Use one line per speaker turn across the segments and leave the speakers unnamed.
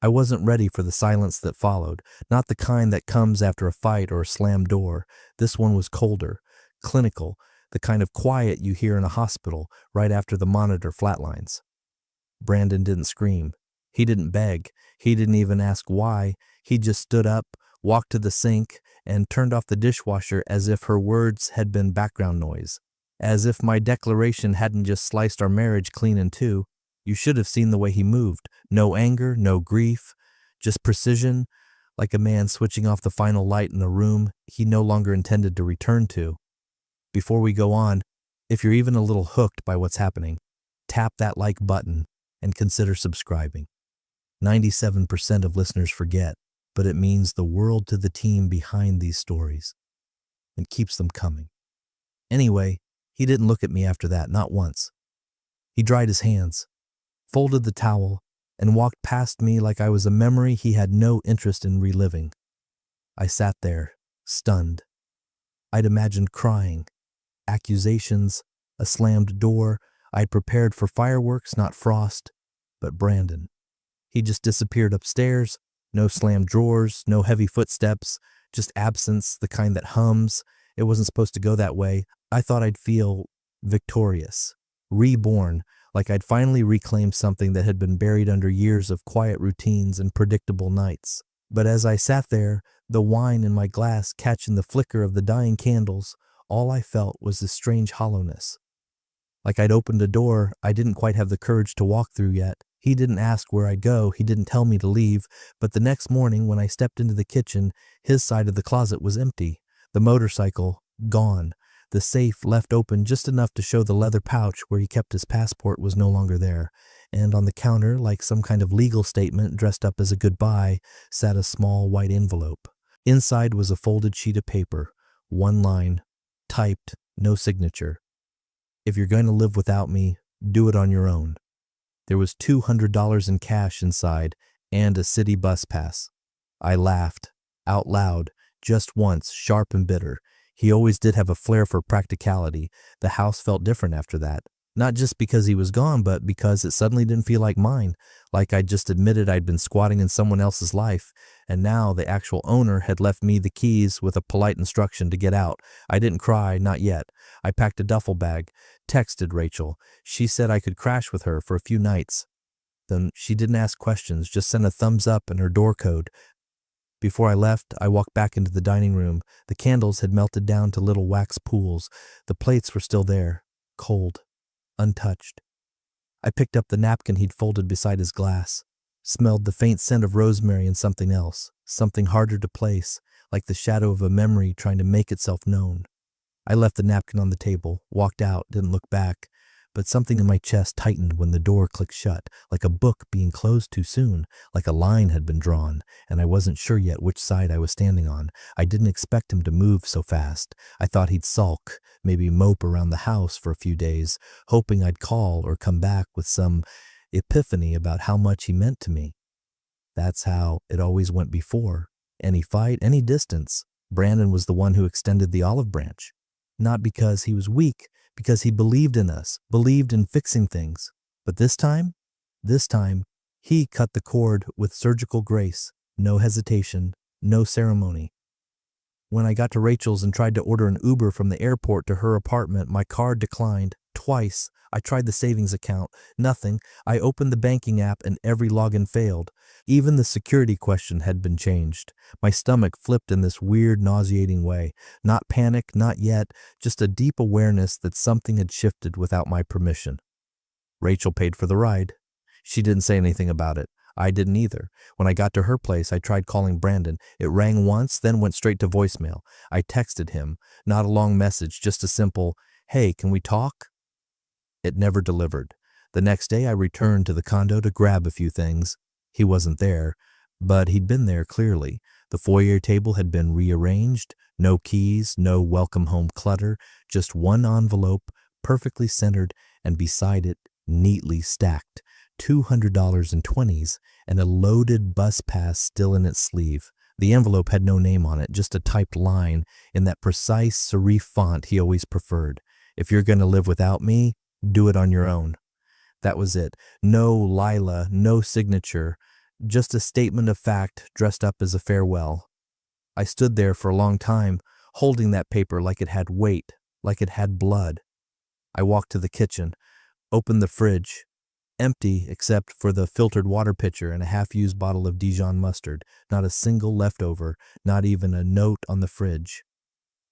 I wasn't ready for the silence that followed, not the kind that comes after a fight or a slammed door. This one was colder, clinical, the kind of quiet you hear in a hospital right after the monitor flatlines. Brandon didn't scream. He didn't beg. He didn't even ask why. He just stood up, walked to the sink, and turned off the dishwasher as if her words had been background noise. As if my declaration hadn't just sliced our marriage clean in two. You should have seen the way he moved. No anger, no grief, just precision, like a man switching off the final light in a room he no longer intended to return to. Before we go on, if you're even a little hooked by what's happening, tap that like button and consider subscribing. 97% of listeners forget, but it means the world to the team behind these stories and keeps them coming. Anyway, he didn't look at me after that, not once. He dried his hands, folded the towel, and walked past me like I was a memory he had no interest in reliving. I sat there, stunned. I'd imagined crying, accusations, a slammed door. I'd prepared for fireworks, not frost, but Brandon. He just disappeared upstairs, no slammed drawers, no heavy footsteps, just absence, the kind that hums. It wasn't supposed to go that way. I thought I'd feel victorious, reborn, like I'd finally reclaimed something that had been buried under years of quiet routines and predictable nights. But as I sat there, the wine in my glass catching the flicker of the dying candles, all I felt was this strange hollowness. Like I'd opened a door I didn't quite have the courage to walk through yet. He didn't ask where I'd go, he didn't tell me to leave, but the next morning when I stepped into the kitchen, his side of the closet was empty. The motorcycle, gone. The safe left open just enough to show the leather pouch where he kept his passport was no longer there. And on the counter, like some kind of legal statement dressed up as a goodbye, sat a small white envelope. Inside was a folded sheet of paper, one line, typed, no signature. If you're going to live without me, do it on your own. There was $200 in cash inside and a city bus pass. I laughed, out loud, just once, sharp and bitter. He always did have a flair for practicality. The house felt different after that. Not just because he was gone, but because it suddenly didn't feel like mine, like I'd just admitted I'd been squatting in someone else's life, and now the actual owner had left me the keys with a polite instruction to get out. I didn't cry, not yet. I packed a duffel bag, texted Rachel. She said I could crash with her for a few nights. Then she didn't ask questions, just sent a thumbs up and her door code. Before I left, I walked back into the dining room. The candles had melted down to little wax pools. The plates were still there, cold, untouched. I picked up the napkin he'd folded beside his glass, smelled the faint scent of rosemary and something else, something harder to place, like the shadow of a memory trying to make itself known. I left the napkin on the table, walked out, didn't look back, but something in my chest tightened when the door clicked shut, like a book being closed too soon, like a line had been drawn, and I wasn't sure yet which side I was standing on. I didn't expect him to move so fast. I thought he'd sulk, maybe mope around the house for a few days, hoping I'd call or come back with some epiphany about how much he meant to me. That's how it always went before. Any fight, any distance, Brandon was the one who extended the olive branch. Not because he was weak, because he believed in us, believed in fixing things. But this time, he cut the cord with surgical grace, no hesitation, no ceremony. When I got to Rachel's and tried to order an Uber from the airport to her apartment, my card declined. Twice. I tried the savings account. Nothing. I opened the banking app and every login failed. Even the security question had been changed. My stomach flipped in this weird, nauseating way. Not panic, not yet, just a deep awareness that something had shifted without my permission. Rachel paid for the ride. She didn't say anything about it. I didn't either. When I got to her place, I tried calling Brandon. It rang once, then went straight to voicemail. I texted him, not a long message, just a simple, "Hey, can we talk?" It never delivered. The next day I returned to the condo to grab a few things. He wasn't there, but he'd been there clearly. The foyer table had been rearranged, no keys, no welcome home clutter, just one envelope, perfectly centered, and beside it, neatly stacked, $200 in 20s, and a loaded bus pass still in its sleeve. The envelope had no name on it, just a typed line in that precise serif font he always preferred. If you're going to live without me, do it on your own. That was it. No Lila, no signature, Just a statement of fact dressed up as a farewell. I stood there for a long time, holding that paper like it had weight, like it had blood. I walked to the kitchen, opened the fridge, empty except for the filtered water pitcher and a half-used bottle of Dijon mustard, not a single leftover, not even a note on the fridge.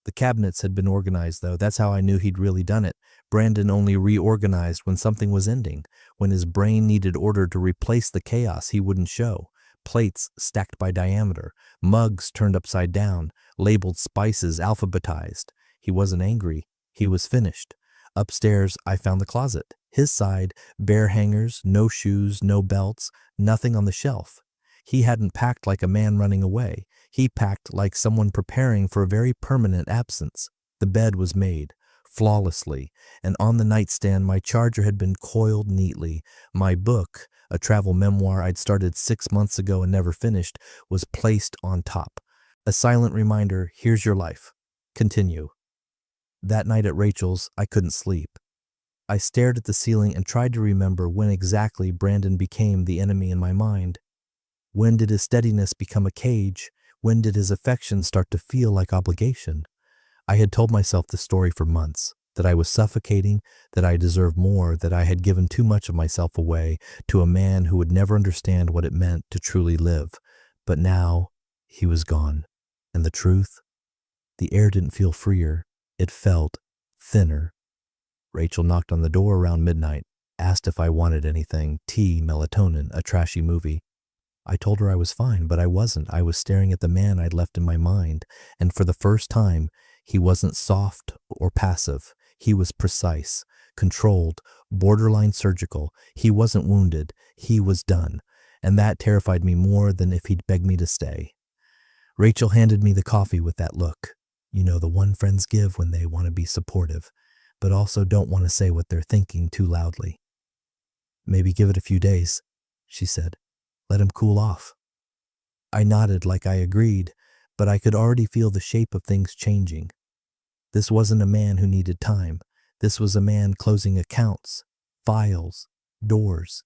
The cabinets had been organized, though. That's how I knew he'd really done it. Brandon only reorganized when something was ending, when his brain needed order to replace the chaos he wouldn't show. Plates stacked by diameter, mugs turned upside down, labeled spices alphabetized. He wasn't angry. He was finished. Upstairs, I found the closet. His side, bare hangers, no shoes, no belts, nothing on the shelf. He hadn't packed like a man running away. He packed like someone preparing for a very permanent absence. The bed was made, flawlessly, and on the nightstand my charger had been coiled neatly. My book, a travel memoir I'd started 6 months ago and never finished, was placed on top. A silent reminder, here's your life. Continue. That night at Rachel's, I couldn't sleep. I stared at the ceiling and tried to remember when exactly Brandon became the enemy in my mind. When did his steadiness become a cage? When did his affection start to feel like obligation? I had told myself the story for months, that I was suffocating, that I deserved more, that I had given too much of myself away to a man who would never understand what it meant to truly live. But now, he was gone. And the truth? The air didn't feel freer. It felt thinner. Rachel knocked on the door around midnight, asked if I wanted anything, tea, melatonin, a trashy movie. I told her I was fine, but I wasn't. I was staring at the man I'd left in my mind, and for the first time, he wasn't soft or passive. He was precise, controlled, borderline surgical. He wasn't wounded. He was done, and that terrified me more than if he'd begged me to stay. Rachel handed me the coffee with that look. You know, the one friends give when they want to be supportive, but also don't want to say what they're thinking too loudly. Maybe give it a few days, she said. Let him cool off. I nodded like I agreed, but I could already feel the shape of things changing. This wasn't a man who needed time. This was a man closing accounts, files, doors.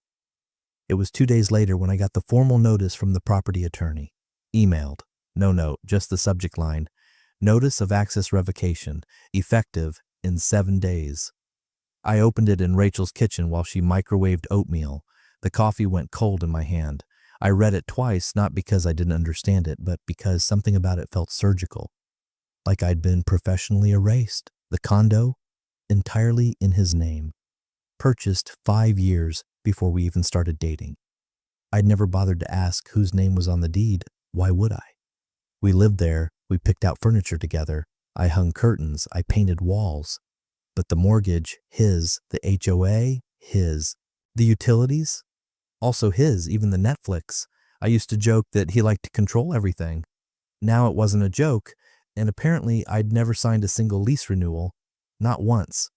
It was 2 days later when I got the formal notice from the property attorney. Emailed. No note, just the subject line. Notice of access revocation, effective in 7 days. I opened it in Rachel's kitchen while she microwaved oatmeal. The coffee went cold in my hand. I read it twice, not because I didn't understand it, but because something about it felt surgical. Like I'd been professionally erased. The condo, entirely in his name. Purchased 5 years before we even started dating. I'd never bothered to ask whose name was on the deed. Why would I? We lived there. We picked out furniture together. I hung curtains. I painted walls. But the mortgage, his. The HOA, his. The utilities, also his, even the Netflix. I used to joke that he liked to control everything. Now it wasn't a joke, and apparently I'd never signed a single lease renewal. Not once.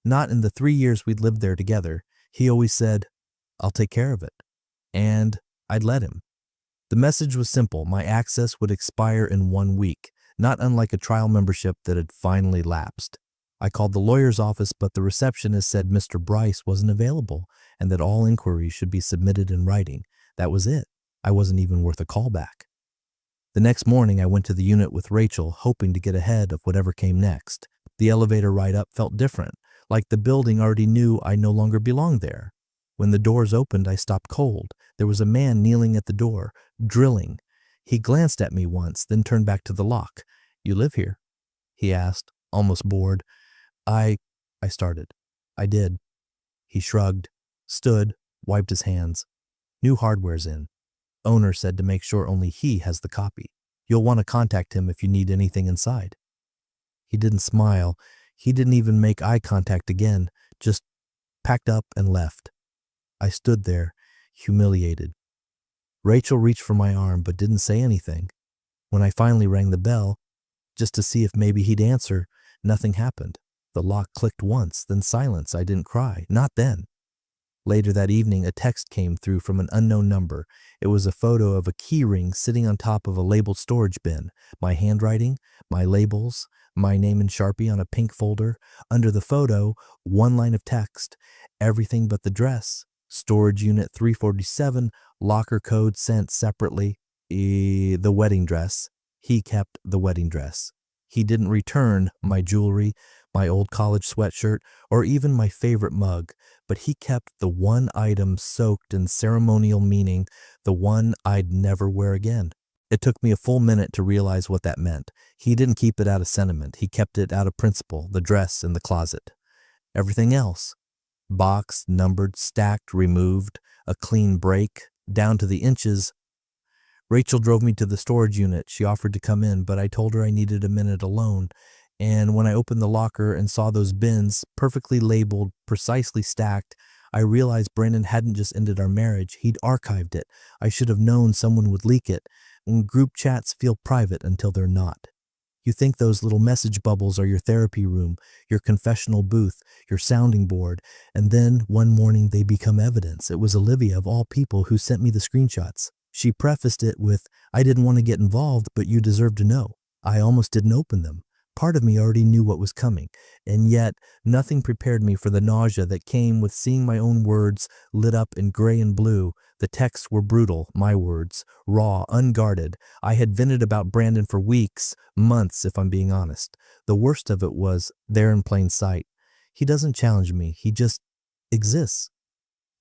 Not in the 3 years we'd lived there together. He always said, I'll take care of it. And I'd let him. The message was simple. My access would expire in 1 week, not unlike a trial membership that had finally lapsed. I called the lawyer's office, but the receptionist said Mr. Bryce wasn't available and that all inquiries should be submitted in writing. That was it. I wasn't even worth a callback. The next morning, I went to the unit with Rachel, hoping to get ahead of whatever came next. The elevator ride up felt different, like the building already knew I no longer belonged there. When the doors opened, I stopped cold. There was a man kneeling at the door, drilling. He glanced at me once, then turned back to the lock. You live here? He asked, almost bored. I started. I did. He shrugged, stood, wiped his hands. New hardware's in. Owner said to make sure only he has the copy. You'll want to contact him if you need anything inside. He didn't smile. He didn't even make eye contact again, just packed up and left. I stood there, humiliated. Rachel reached for my arm but didn't say anything. When I finally rang the bell, just to see if maybe he'd answer, nothing happened. The lock clicked once, then silence. I didn't cry. Not then. Later that evening, a text came through from an unknown number. It was a photo of a key ring sitting on top of a labeled storage bin. My handwriting, my labels, my name in Sharpie on a pink folder. Under the photo, one line of text. Everything but the dress. Storage unit 347, locker code sent separately. The wedding dress. He kept the wedding dress. He didn't return my jewelry, my old college sweatshirt, or even my favorite mug, but he kept the one item soaked in ceremonial meaning, the one I'd never wear again. It took me a full minute to realize what that meant. He didn't keep it out of sentiment. He kept it out of principle, the dress in the closet. Everything else, boxed, numbered, stacked, removed, a clean break, down to the inches. Rachel drove me to the storage unit. She offered to come in, but I told her I needed a minute alone. And when I opened the locker and saw those bins, perfectly labeled, precisely stacked, I realized Brandon hadn't just ended our marriage, he'd archived it. I should have known someone would leak it. And group chats feel private until they're not. You think those little message bubbles are your therapy room, your confessional booth, your sounding board, and then one morning they become evidence. It was Olivia, of all people, who sent me the screenshots. She prefaced it with, "I didn't want to get involved, but you deserve to know." I almost didn't open them. Part of me already knew what was coming, and yet nothing prepared me for the nausea that came with seeing my own words lit up in gray and blue. The texts were brutal, my words, raw, unguarded. I had vented about Brandon for weeks, months, if I'm being honest. The worst of it was there in plain sight. He doesn't challenge me, he just exists.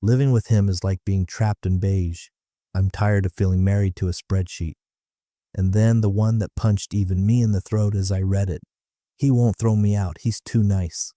Living with him is like being trapped in beige. I'm tired of feeling married to a spreadsheet. And then the one that punched even me in the throat as I read it. He won't throw me out, he's too nice.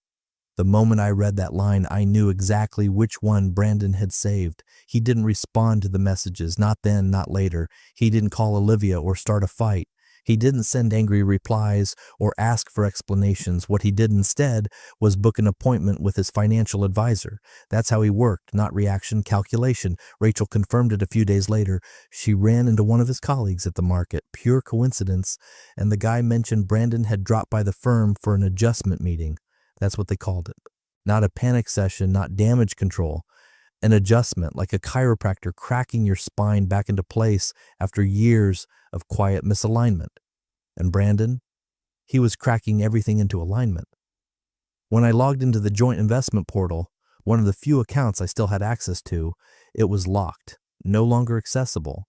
The moment I read that line, I knew exactly which one Brandon had saved. He didn't respond to the messages, not then, not later. He didn't call Olivia or start a fight. He didn't send angry replies or ask for explanations. What he did instead was book an appointment with his financial advisor. That's how he worked, not reaction, calculation. Rachel confirmed it a few days later. She ran into one of his colleagues at the market. Pure coincidence. And the guy mentioned Brandon had dropped by the firm for an adjustment meeting. That's what they called it. Not a panic session, not damage control. An adjustment, like a chiropractor cracking your spine back into place after years of quiet misalignment. And Brandon, he was cracking everything into alignment. When I logged into the joint investment portal, one of the few accounts I still had access to, it was locked, no longer accessible.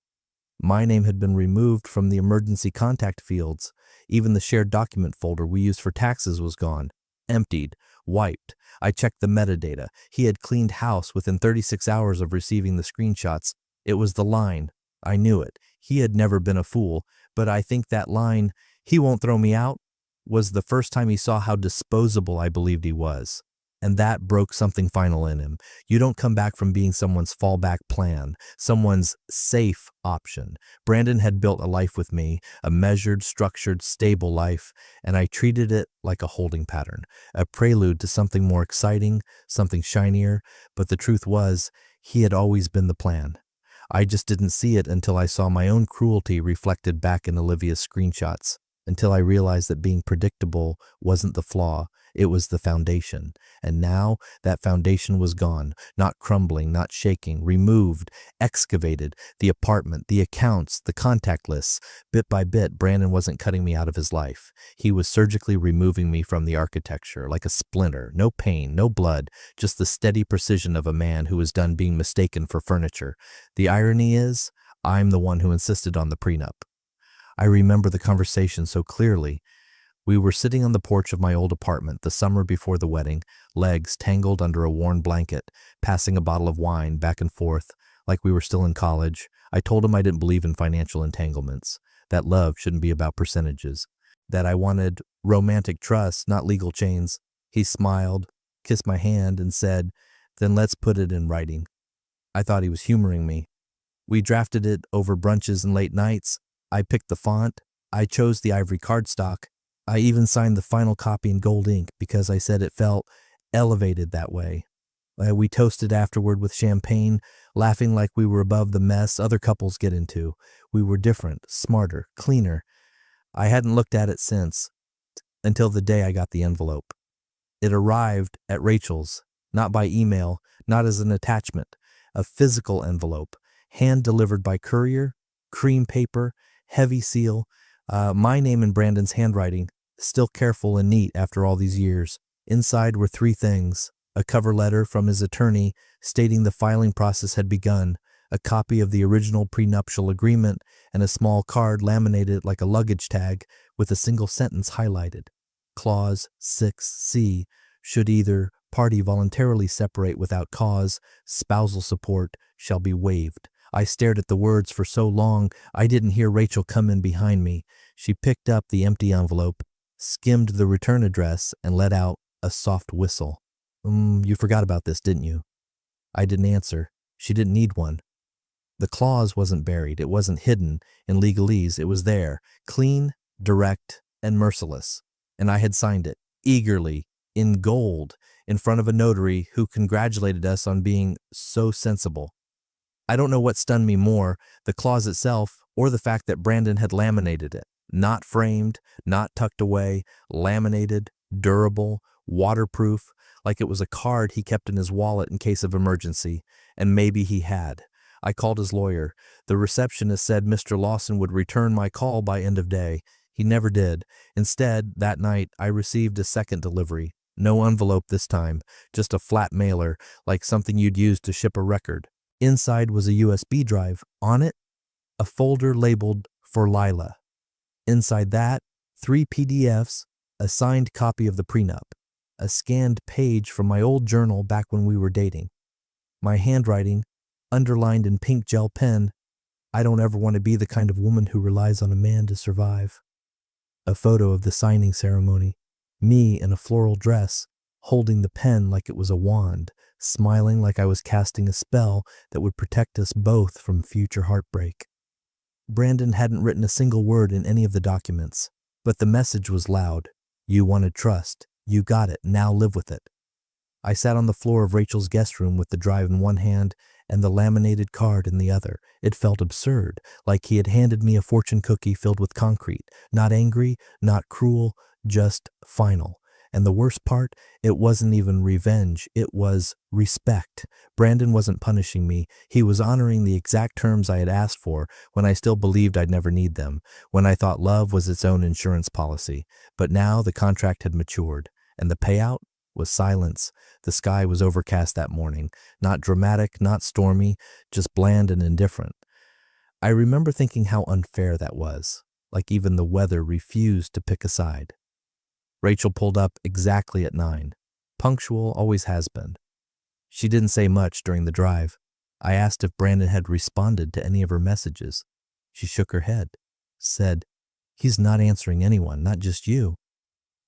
My name had been removed from the emergency contact fields. Even the shared document folder we used for taxes was gone. Emptied, wiped. I checked the metadata. He had cleaned house within 36 hours of receiving the screenshots. It was the line. I knew it. He had never been a fool, but I think that line, "He won't throw me out," was the first time he saw how disposable I believed he was. And that broke something final in him. You don't come back from being someone's fallback plan, someone's safe option. Brandon had built a life with me, a measured, structured, stable life, and I treated it like a holding pattern, a prelude to something more exciting, something shinier. But the truth was, he had always been the plan. I just didn't see it until I saw my own cruelty reflected back in Olivia's screenshots, until I realized that being predictable wasn't the flaw, it was the foundation. And now that foundation was gone, not crumbling, not shaking, removed, excavated, the apartment, the accounts, the contact lists. Bit by bit, Brandon wasn't cutting me out of his life. He was surgically removing me from the architecture, like a splinter, no pain, no blood, just the steady precision of a man who was done being mistaken for furniture. The irony is, I'm the one who insisted on the prenup. I remember the conversation so clearly. We were sitting on the porch of my old apartment the summer before the wedding, legs tangled under a worn blanket, passing a bottle of wine back and forth, like we were still in college. I told him I didn't believe in financial entanglements, that love shouldn't be about percentages, that I wanted romantic trust, not legal chains. He smiled, kissed my hand, and said, "Then let's put it in writing." I thought he was humoring me. We drafted it over brunches and late nights. I picked the font. I chose the ivory cardstock. I even signed the final copy in gold ink because I said it felt elevated that way. We toasted afterward with champagne, laughing like we were above the mess other couples get into. We were different, smarter, cleaner. I hadn't looked at it since, until the day I got the envelope. It arrived at Rachel's, not by email, not as an attachment, a physical envelope, hand-delivered by courier, cream paper, heavy seal, my name in Brandon's handwriting, still careful and neat after all these years. Inside were three things: A cover letter from his attorney stating the filing process had begun, a copy of the original prenuptial agreement, and a small card laminated like a luggage tag with a single sentence highlighted. Clause 6C, should either party voluntarily separate without cause, spousal support shall be waived. I stared at the words for so long I didn't hear Rachel come in behind me. She picked up the empty envelope, skimmed the return address, and let out a soft whistle. You forgot about this, didn't you?" I didn't answer. She didn't need one. The clause wasn't buried. It wasn't hidden in legalese. It was there, clean, direct, and merciless. And I had signed it, eagerly, in gold, in front of a notary who congratulated us on being so sensible. I don't know what stunned me more, the clause itself or the fact that Brandon had laminated it. Not framed, not tucked away, laminated, durable, waterproof, like it was a card he kept in his wallet in case of emergency, and maybe he had. I called his lawyer. The receptionist said Mr. Lawson would return my call by end of day. He never did. Instead, that night, I received a second delivery. No envelope this time, just a flat mailer, like something you'd use to ship a record. Inside was a USB drive. On it, a folder labeled for Lila. Inside that, 3 PDFs, a signed copy of the prenup, a scanned page from my old journal back when we were dating. My handwriting, underlined in pink gel pen, "I don't ever want to be the kind of woman who relies on a man to survive." A photo of the signing ceremony, me in a floral dress, holding the pen like it was a wand, smiling like I was casting a spell that would protect us both from future heartbreak. Brandon hadn't written a single word in any of the documents, but the message was loud. You wanted trust. You got it. Now live with it. I sat on the floor of Rachel's guest room with the drive in one hand and the laminated card in the other. It felt absurd, like he had handed me a fortune cookie filled with concrete. Not angry, not cruel, just final. And the worst part, it wasn't even revenge. It was respect. Brandon wasn't punishing me. He was honoring the exact terms I had asked for when I still believed I'd never need them, when I thought love was its own insurance policy. But now the contract had matured, and the payout was silence. The sky was overcast that morning, not dramatic, not stormy, just bland and indifferent. I remember thinking how unfair that was, like even the weather refused to pick a side. Rachel pulled up exactly at 9. Punctual, always has been. She didn't say much during the drive. I asked if Brandon had responded to any of her messages. She shook her head, said, "He's not answering anyone, not just you."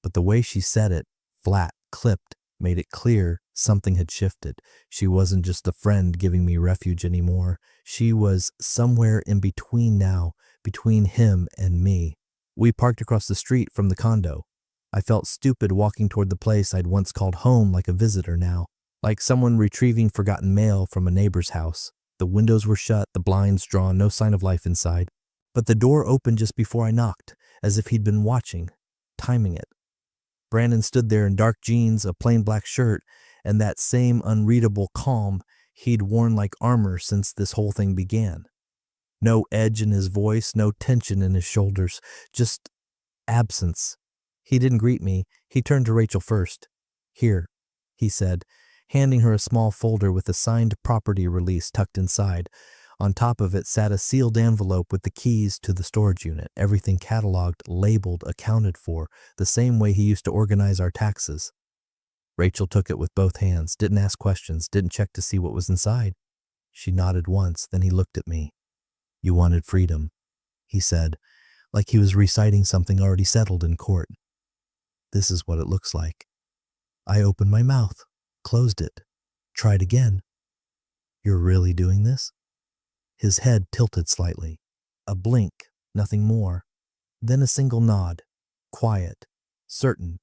But the way she said it, flat, clipped, made it clear something had shifted. She wasn't just a friend giving me refuge anymore. She was somewhere in between now, between him and me. We parked across the street from the condo. I felt stupid walking toward the place I'd once called home like a visitor now, like someone retrieving forgotten mail from a neighbor's house. The windows were shut, the blinds drawn, no sign of life inside. But the door opened just before I knocked, as if he'd been watching, timing it. Brandon stood there in dark jeans, a plain black shirt, and that same unreadable calm he'd worn like armor since this whole thing began. No edge in his voice, no tension in his shoulders, just absence. He didn't greet me. He turned to Rachel first. "Here," he said, handing her a small folder with a signed property release tucked inside. On top of it sat a sealed envelope with the keys to the storage unit, everything cataloged, labeled, accounted for, the same way he used to organize our taxes. Rachel took it with both hands, didn't ask questions, didn't check to see what was inside. She nodded once, then he looked at me. "You wanted freedom," he said, like he was reciting something already settled in court. "This is what it looks like." I opened my mouth, closed it, tried again. "You're really doing this?" His head tilted slightly. A blink, nothing more. Then a single nod. Quiet. Certain.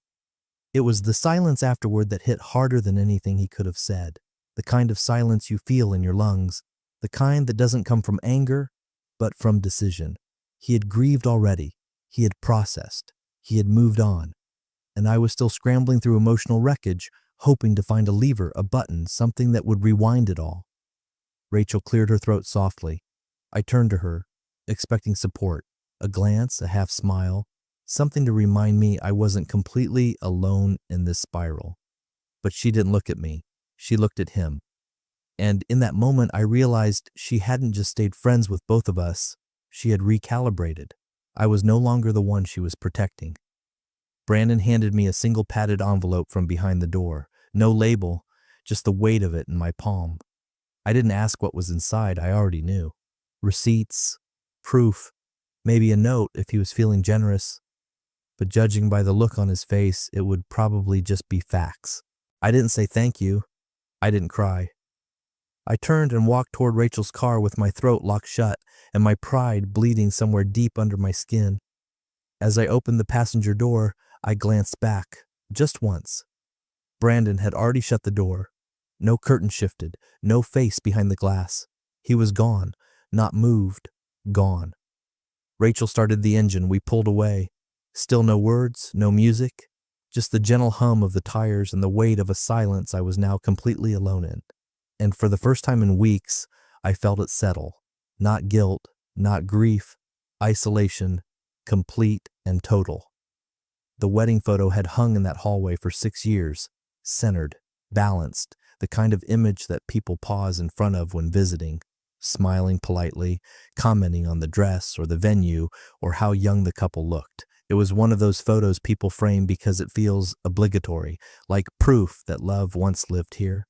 It was the silence afterward that hit harder than anything he could have said. The kind of silence you feel in your lungs. The kind that doesn't come from anger, but from decision. He had grieved already. He had processed. He had moved on. And I was still scrambling through emotional wreckage, hoping to find a lever, a button, something that would rewind it all. Rachel cleared her throat softly. I turned to her, expecting support, a glance, a half smile, something to remind me I wasn't completely alone in this spiral. But she didn't look at me. She looked at him. And in that moment, I realized she hadn't just stayed friends with both of us. She had recalibrated. I was no longer the one she was protecting. Brandon handed me a single padded envelope from behind the door. No label, just the weight of it in my palm. I didn't ask what was inside, I already knew. Receipts, proof, maybe a note if he was feeling generous. But judging by the look on his face, it would probably just be facts. I didn't say thank you. I didn't cry. I turned and walked toward Rachel's car with my throat locked shut and my pride bleeding somewhere deep under my skin. As I opened the passenger door, I glanced back, just once. Brandon had already shut the door. No curtain shifted, no face behind the glass. He was gone, not moved, gone. Rachel started the engine, we pulled away. Still no words, no music, just the gentle hum of the tires and the weight of a silence I was now completely alone in. And for the first time in weeks, I felt it settle. Not guilt, not grief, isolation, complete and total. The wedding photo had hung in that hallway for 6 years, centered, balanced, the kind of image that people pause in front of when visiting, smiling politely, commenting on the dress or the venue or how young the couple looked. It was one of those photos people frame because it feels obligatory, like proof that love once lived here.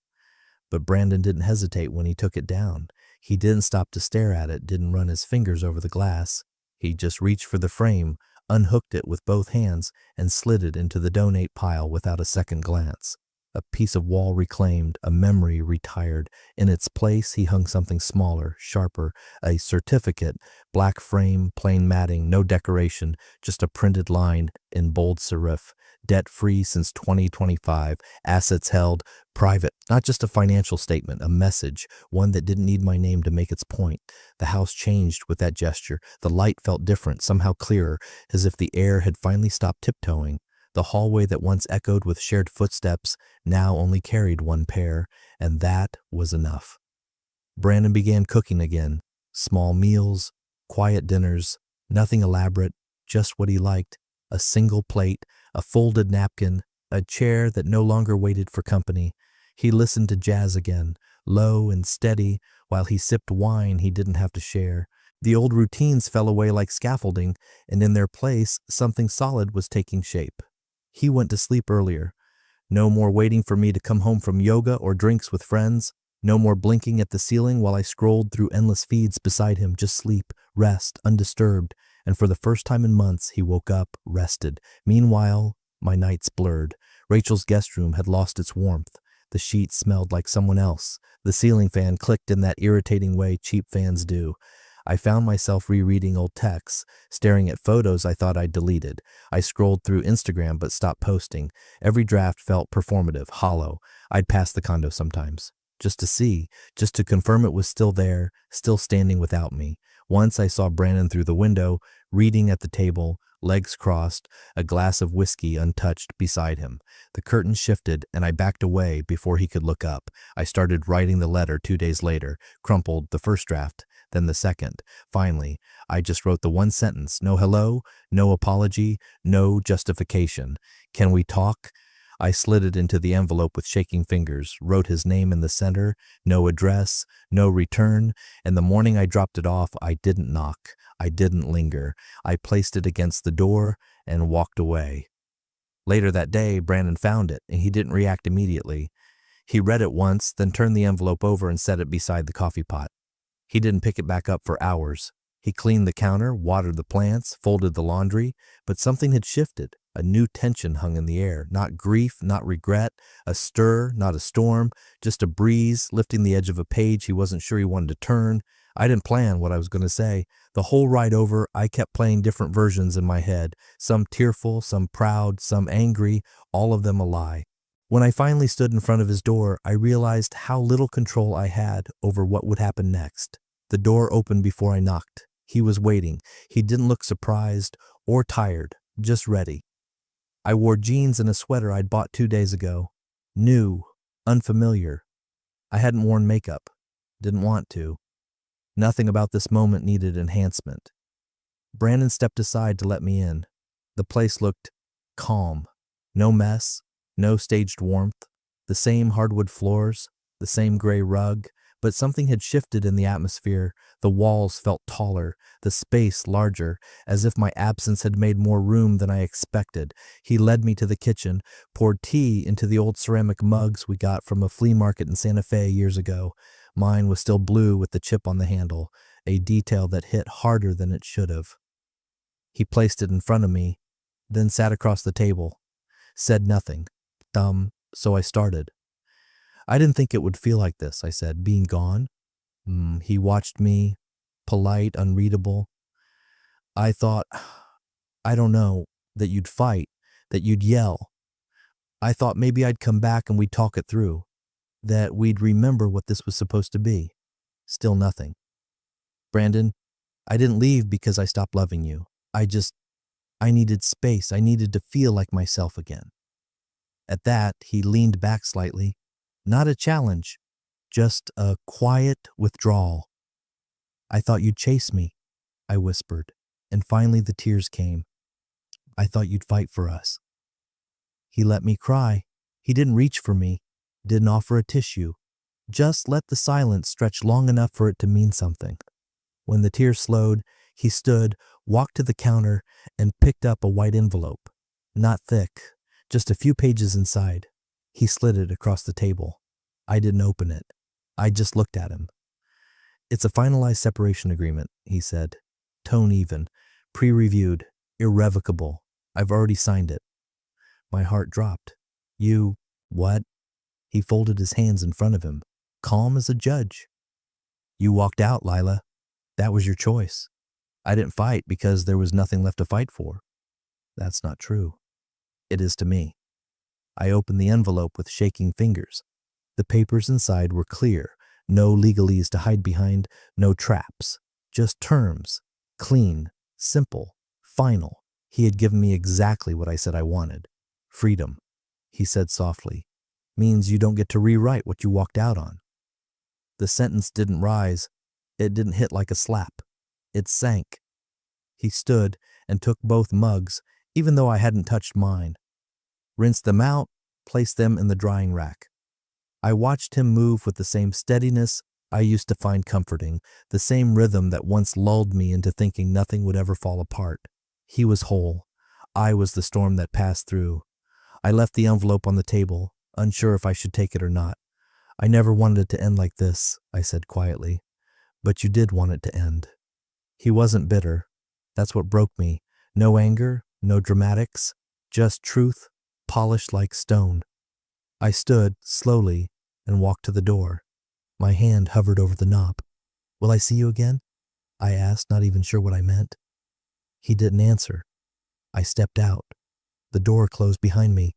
But Brandon didn't hesitate when he took it down. He didn't stop to stare at it, didn't run his fingers over the glass. He just reached for the frame, unhooked it with both hands, and slid it into the donate pile without a second glance. A piece of wall reclaimed, a memory retired. In its place, he hung something smaller, sharper, a certificate, black frame, plain matting, no decoration, just a printed line in bold serif. Debt-free since 2025, assets held, private, not just a financial statement, a message, one that didn't need my name to make its point. The house changed with that gesture. The light felt different, somehow clearer, as if the air had finally stopped tiptoeing. The hallway that once echoed with shared footsteps now only carried one pair, and that was enough. Brandon began cooking again. Small meals, quiet dinners, nothing elaborate, just what he liked. A single plate, a folded napkin, a chair that no longer waited for company. He listened to jazz again, low and steady, while he sipped wine he didn't have to share. The old routines fell away like scaffolding, and in their place, something solid was taking shape. He went to sleep earlier. No more waiting for me to come home from yoga or drinks with friends. No more blinking at the ceiling while I scrolled through endless feeds beside him. Just sleep, rest, undisturbed. And for the first time in months, he woke up, rested. Meanwhile, my nights blurred. Rachel's guest room had lost its warmth. The sheets smelled like someone else. The ceiling fan clicked in that irritating way cheap fans do. I found myself rereading old texts, staring at photos I thought I'd deleted. I scrolled through Instagram but stopped posting. Every draft felt performative, hollow. I'd pass the condo sometimes, just to see, just to confirm it was still there, still standing without me. Once I saw Brandon through the window, reading at the table, legs crossed, a glass of whiskey untouched beside him. The curtain shifted, and I backed away before he could look up. I started writing the letter 2 days later, crumpled the first draft, then the second. Finally, I just wrote the one sentence, no hello, no apology, no justification. Can we talk? I slid it into the envelope with shaking fingers, wrote his name in the center, no address, no return, and the morning I dropped it off, I didn't knock, I didn't linger. I placed it against the door and walked away. Later that day, Brandon found it, and he didn't react immediately. He read it once, then turned the envelope over and set it beside the coffee pot. He didn't pick it back up for hours. He cleaned the counter, watered the plants, folded the laundry, but something had shifted. A new tension hung in the air, not grief, not regret, a stir, not a storm, just a breeze lifting the edge of a page he wasn't sure he wanted to turn. I didn't plan what I was going to say. The whole ride over, I kept playing different versions in my head, some tearful, some proud, some angry, all of them a lie. When I finally stood in front of his door, I realized how little control I had over what would happen next. The door opened before I knocked. He was waiting. He didn't look surprised or tired, just ready. I wore jeans and a sweater I'd bought 2 days ago. New, unfamiliar. I hadn't worn makeup. Didn't want to. Nothing about this moment needed enhancement. Brandon stepped aside to let me in. The place looked calm. No mess, no staged warmth. The same hardwood floors, the same gray rug, but something had shifted in the atmosphere. The walls felt taller, the space larger, as if my absence had made more room than I expected. He led me to the kitchen, poured tea into the old ceramic mugs we got from a flea market in Santa Fe years ago. Mine was still blue with the chip on the handle, a detail that hit harder than it should have. He placed it in front of me, then sat across the table. Said nothing. So I started. I didn't think it would feel like this, I said, being gone. He watched me, polite, unreadable. I thought, I don't know, that you'd fight, that you'd yell. I thought maybe I'd come back and we'd talk it through, that we'd remember what this was supposed to be. Still nothing. Brandon, I didn't leave because I stopped loving you. I needed space. I needed to feel like myself again. At that, he leaned back slightly. Not a challenge, just a quiet withdrawal. I thought you'd chase me, I whispered, and finally the tears came. I thought you'd fight for us. He let me cry. He didn't reach for me, didn't offer a tissue, just let the silence stretch long enough for it to mean something. When the tears slowed, he stood, walked to the counter, and picked up a white envelope. Not thick, just a few pages inside. He slid it across the table. I didn't open it. I just looked at him. It's a finalized separation agreement, he said. Tone even, pre-reviewed, irrevocable. I've already signed it. My heart dropped. You, what? He folded his hands in front of him, calm as a judge. You walked out, Lila. That was your choice. I didn't fight because there was nothing left to fight for. That's not true. It is to me. I opened the envelope with shaking fingers. The papers inside were clear, no legalese to hide behind, no traps, just terms, clean, simple, final. He had given me exactly what I said I wanted. Freedom, he said softly, means you don't get to rewrite what you walked out on. The sentence didn't rise. It didn't hit like a slap. It sank. He stood and took both mugs, even though I hadn't touched mine. Rinsed them out, placed them in the drying rack. I watched him move with the same steadiness I used to find comforting, the same rhythm that once lulled me into thinking nothing would ever fall apart. He was whole. I was the storm that passed through. I left the envelope on the table, unsure if I should take it or not. I never wanted it to end like this, I said quietly. But you did want it to end. He wasn't bitter. That's what broke me. No anger, no dramatics, just truth, polished like stone. I stood, slowly, and walked to the door. My hand hovered over the knob. Will I see you again? I asked, not even sure what I meant. He didn't answer. I stepped out. The door closed behind me,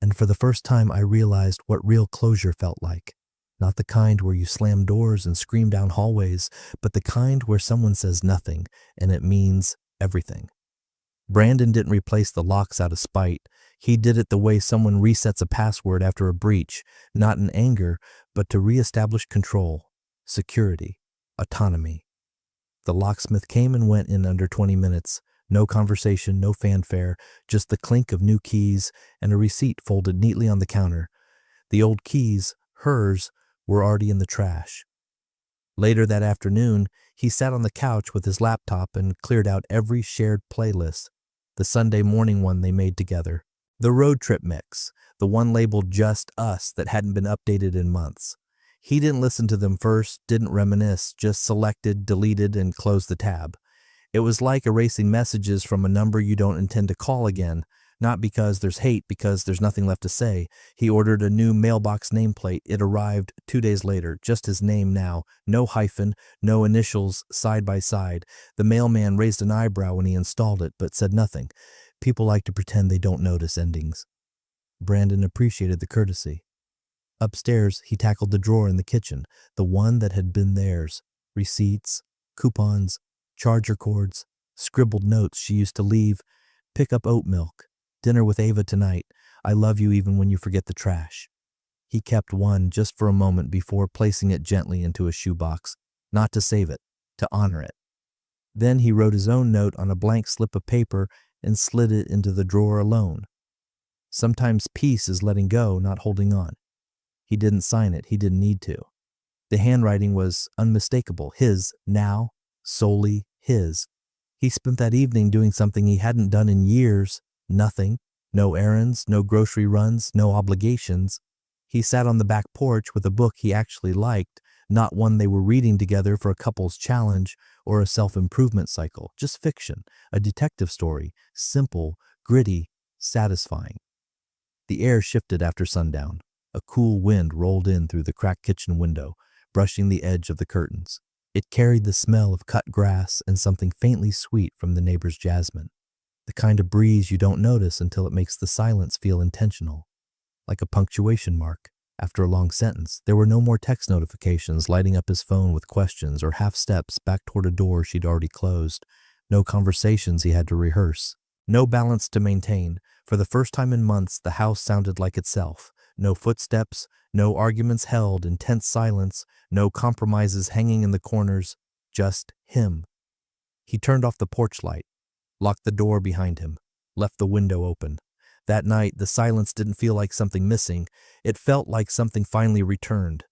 and for the first time I realized what real closure felt like. Not the kind where you slam doors and scream down hallways, but the kind where someone says nothing, and it means everything. Brandon didn't replace the locks out of spite. He did it the way someone resets a password after a breach, not in anger, but to reestablish control, security, autonomy. The locksmith came and went in under 20 minutes. No conversation, no fanfare, just the clink of new keys and a receipt folded neatly on the counter. The old keys, hers, were already in the trash. Later that afternoon, he sat on the couch with his laptop and cleared out every shared playlist, the Sunday morning one they made together, the road trip mix, the one labeled Just Us that hadn't been updated in months. He didn't listen to them first, didn't reminisce, just selected, deleted, and closed the tab. It was like erasing messages from a number you don't intend to call again, not because there's hate, because there's nothing left to say. He ordered a new mailbox nameplate. It arrived 2 days later, just his name now, no hyphen, no initials side by side. The mailman raised an eyebrow when he installed it, but said nothing. People like to pretend they don't notice endings. Brandon appreciated the courtesy. Upstairs, he tackled the drawer in the kitchen, the one that had been theirs. Receipts, coupons, charger cords, scribbled notes she used to leave. Pick up oat milk. Dinner with Ava tonight. I love you even when you forget the trash. He kept one just for a moment before placing it gently into a shoebox, not to save it, to honor it. Then he wrote his own note on a blank slip of paper and slid it into the drawer alone. Sometimes peace is letting go, not holding on. He didn't sign it. He didn't need to. The handwriting was unmistakable. His, now, solely his. He spent that evening doing something he hadn't done in years. Nothing. No errands, no grocery runs, no obligations. He sat on the back porch with a book he actually liked, not one they were reading together for a couple's challenge or a self-improvement cycle. Just fiction, a detective story, simple, gritty, satisfying. The air shifted after sundown. A cool wind rolled in through the cracked kitchen window, brushing the edge of the curtains. It carried the smell of cut grass and something faintly sweet from the neighbor's jasmine. The kind of breeze you don't notice until it makes the silence feel intentional, like a punctuation mark. After a long sentence, there were no more text notifications lighting up his phone with questions or half steps back toward a door she'd already closed. No conversations he had to rehearse. No balance to maintain. For the first time in months, the house sounded like itself. No footsteps, no arguments held in tense silence, no compromises hanging in the corners, just him. He turned off the porch light, locked the door behind him, left the window open. That night, the silence didn't feel like something missing. It felt like something finally returned.